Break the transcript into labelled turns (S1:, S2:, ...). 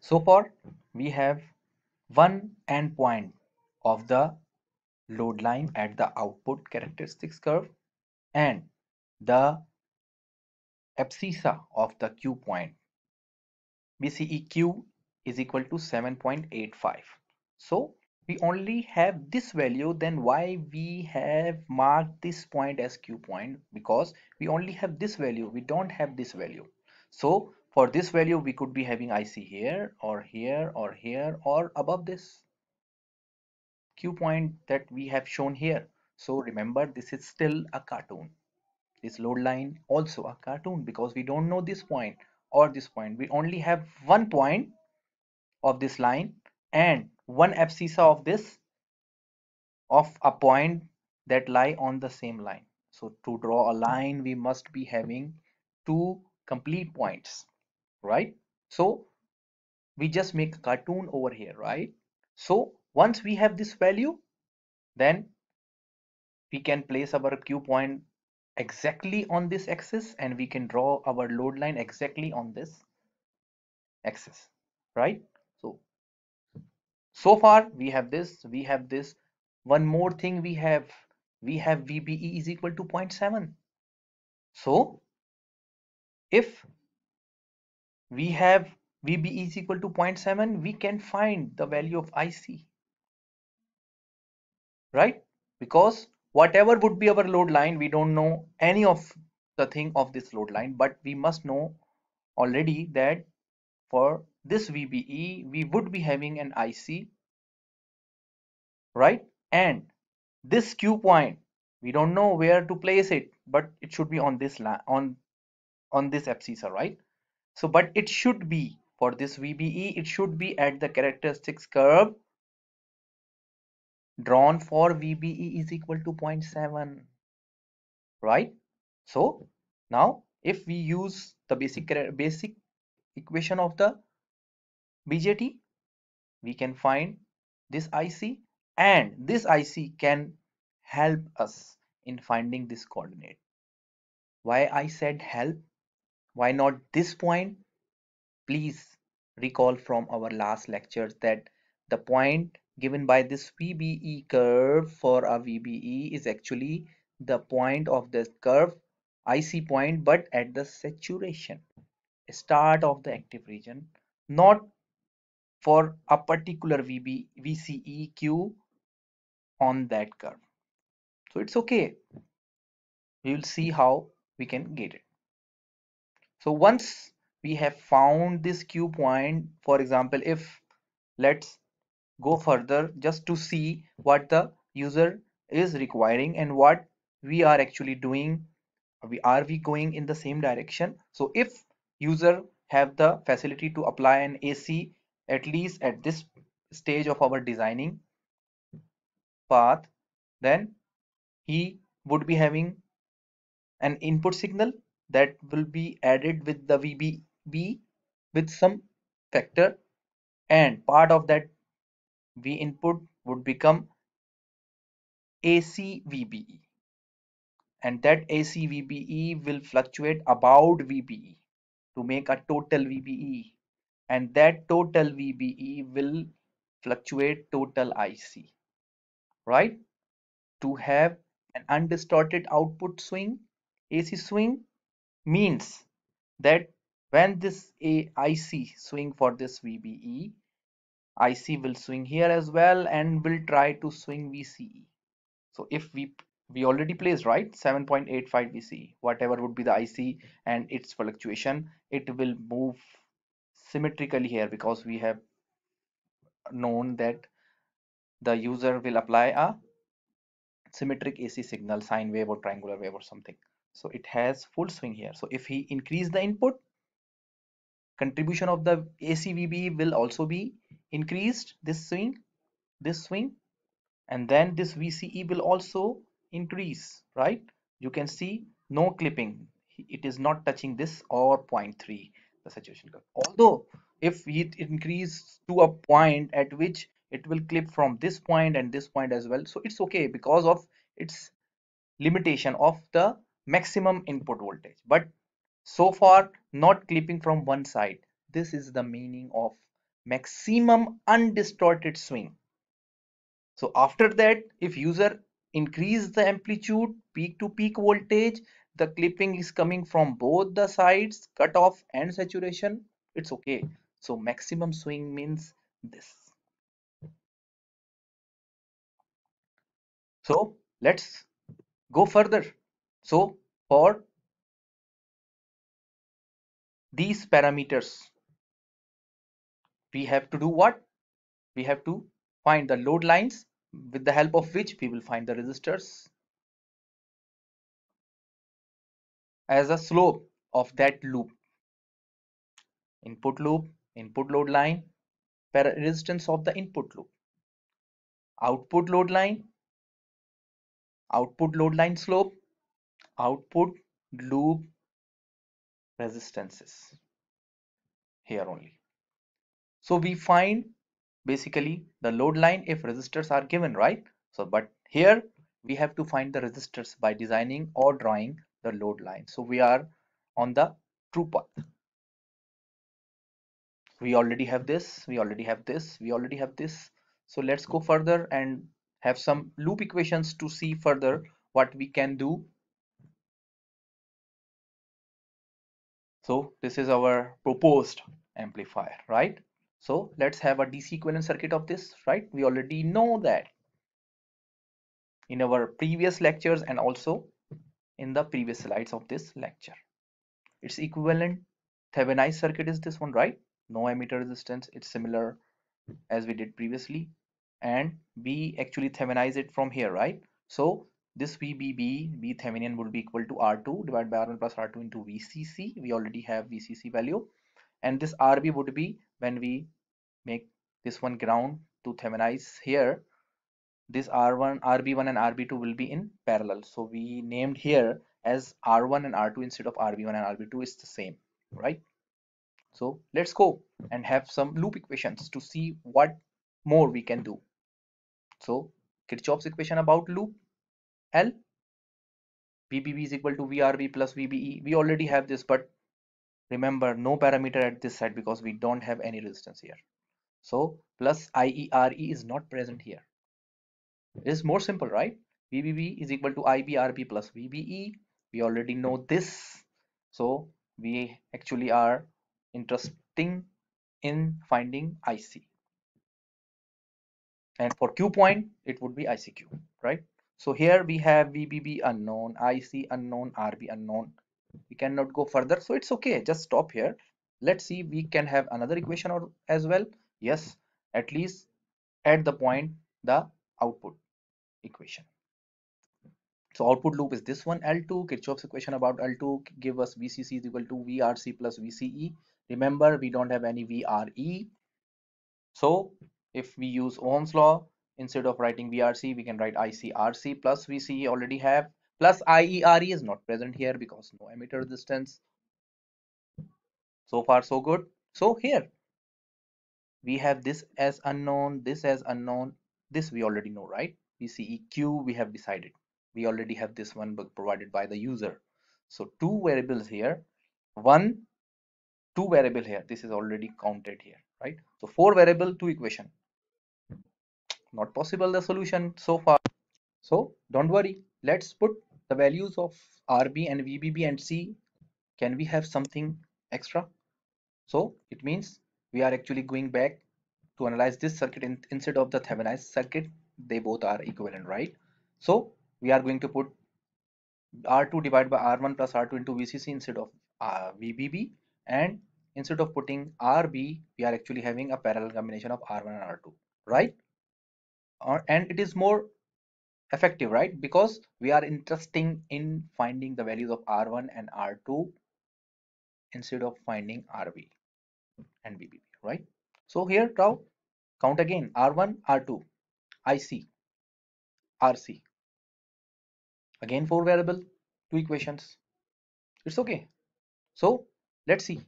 S1: So far, we have one endpoint of the load line at the output characteristics curve and the abscissa of the Q point. BCEQ is equal to 7.85. So we only have this value. Then why we have marked this point as Q point? Because we only have this value, we don't have this value. So for this value we could be having IC here or here or here or above this Q point that we have shown here. So remember, this is still a cartoon. This load line also a cartoon because we don't know this point or this point. We only have one point of this line and one abscissa of a point that lie on the same line. So to draw a line we must be having two complete points, right? So we just make a cartoon over here, right? So once we have this value, then we can place our Q point exactly on this axis and we can draw our load line exactly on this axis, right? So far we have this. One more thing we have VBE is equal to 0.7. So if we have VBE is equal to 0.7, we can find the value of IC, right? Because whatever would be our load line, we don't know any of the thing of this load line, but we must know already that for this VBE we would be having an IC, right? And this Q point, we don't know where to place it, but it should be on this on this abscissa, right? So but it should be for this VBE, it should be at the characteristics curve drawn for VBE is equal to 0.7, right? So now if we use the basic equation of the BJT, we can find this IC, and this IC can help us in finding this coordinate. Why I said help? Why not this point? Please recall from our last lectures that the point given by this VBE curve for a VBE is actually the point of the curve, IC point, but at the saturation, start of the active region, not for a particular VCEQ on that curve. So it's okay. We will see how we can get it. So once we have found this Q point, for example, if let's go further just to see what the user is requiring and what we are actually doing, are we going in the same direction? So if user have the facility to apply an AC at least at this stage of our designing path, then he would be having an input signal that will be added with the VBB with some factor, and part of that V input would become AC VBE, and that AC VBE will fluctuate about VBE to make a total VBE, and that total VBE will fluctuate total IC, right? To have an undistorted output swing, AC swing means that when this IC swing for this VBE, IC will swing here as well and will try to swing VCE. So if we already placed, right, 7.85 VCE, whatever would be the IC and its fluctuation, it will move symmetrically here because we have known that the user will apply a symmetric AC signal, sine wave or triangular wave or something. So it has full swing here. So if he increase the input, contribution of the ACVB will also be increased, this swing, and then this VCE will also increase, right? You can see no clipping, it is not touching this or 0.3, the saturation curve. Although if it increase to a point at which it will clip from this point and this point as well, so it's okay because of its limitation of the maximum input voltage, but so far not clipping from one side. This is the meaning of maximum undistorted swing. So after that, if user increase the amplitude, peak to peak voltage, the clipping is coming from both the sides, cutoff and saturation, it's okay. So maximum swing means this. So let's go further. So for these parameters, we have to do what? We have to find the load lines, with the help of which we will find the resistors as a slope of that loop. Input loop, input load line, resistance of the input loop, output load line, output load line slope, output loop resistances, here only. So we find basically the load line if resistors are given, right? So but here we have to find the resistors by designing or drawing the load line. So we are on the true path. We already have this, we already have this, we already have this. So let's go further and have some loop equations to see further what we can do. So this is our proposed amplifier, right? So let's have a DC equivalent circuit of this, right? We already know that in our previous lectures and also in the previous slides of this lecture. Its equivalent Thevenin's circuit is this one, right? No emitter resistance, it's similar as we did previously, and we actually Thevenize it from here, right? So this VBB, V Thevenin would be equal to R2 divided by R1 plus R2 into VCC. We already have VCC value, and this RB would be when we make this one ground to Thevenize here. This R1, RB1 and RB2 will be in parallel. So we named here as R1 and R2 instead of RB1 and RB2 is the same, right? So let's go and have some loop equations to see what more we can do. So Kirchhoff's equation about loop L, VBB is equal to VRB plus VBE. We already have this, but remember no parameter at this side because we don't have any resistance here. So plus IERE is not present here. It is more simple, right? VBB is equal to IBRB plus VBE. We already know this. So we actually are interested in finding IC. And for Q point, it would be ICQ, right? So here we have VBB unknown, IC unknown, RB unknown. We cannot go further, so it's okay. Just stop here. Let's see, we can have another equation or as well. Yes, at least at the point the output equation. So output loop is this one, L2. Kirchhoff's equation about L2 give us VCC is equal to VRC plus VCE. Remember, we don't have any VRE. So if we use Ohm's law, instead of writing VRC, we can write ICRC plus VCE already have, plus IERE is not present here because no emitter resistance. So far so good. So here we have this as unknown, this as unknown, this we already know, right? VCEQ we have decided. We already have this one provided by the user. So two variables here, two variable here. This is already counted here, right? So four variable, two equation. Not possible the solution so far. So don't worry. Let's put the values of RB and VBB and see can we have something extra. So it means we are actually going back to analyze this circuit instead of the Thevenin's circuit. They both are equivalent, right? So we are going to put R2 divided by R1 plus R2 into VCC instead of VBB, and instead of putting RB we are actually having a parallel combination of R1 and R2, right? And it is more effective, right? Because we are interested in finding the values of R1 and R2 instead of finding RB and VBB, right? So here now count again R1, R2, IC, RC. Again four variable, two equations. It's okay. So let's see